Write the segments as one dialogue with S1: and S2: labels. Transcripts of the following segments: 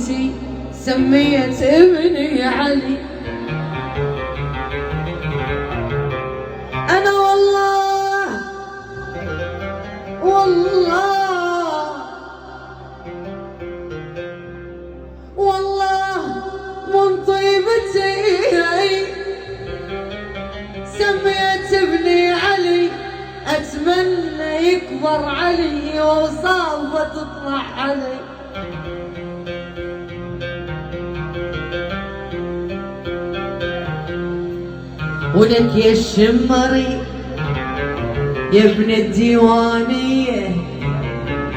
S1: بيتي سميت ابني علي. أنا والله من طيبتي سميت ابني علي. أتمنى يكبر علي وصافة تطلع علي. ولك يا الشمري يا ابن الديوانية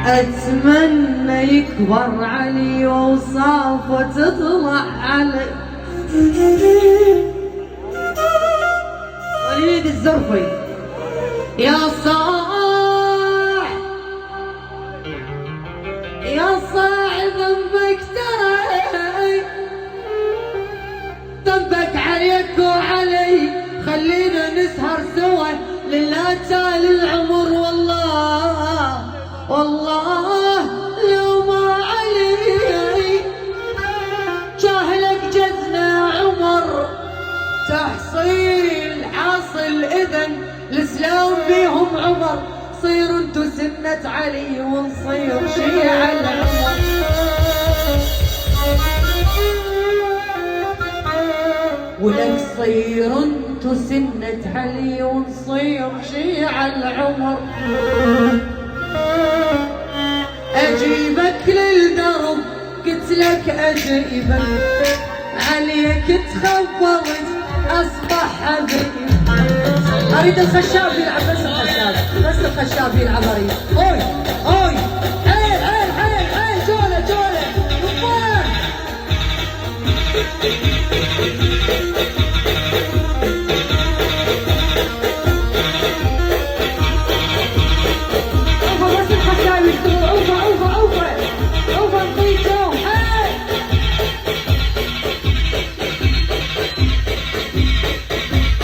S1: أتمنى يكبر علي وصافة تطلع علي. وليد الزرفي يا صاع ذنبك تاي، ذنبك عليك وعلي. خلينا نسهر سوا للاتال العمر. والله لو ما علي جاهلك جزنا عمر. تحصيل حاصل اذن الاسلام فيهم عمر. صيروا انتو سنة علي ونصير شيعة العمر. ولك صيروا انتو سنة علي ونصير شيعة العمر. اجيبك للدرب قلت لك اجيبك، عليك تخبرت اصبح حبيب. اريد الخشاب يلعب، بس الخشاب يلعب. اريد اوي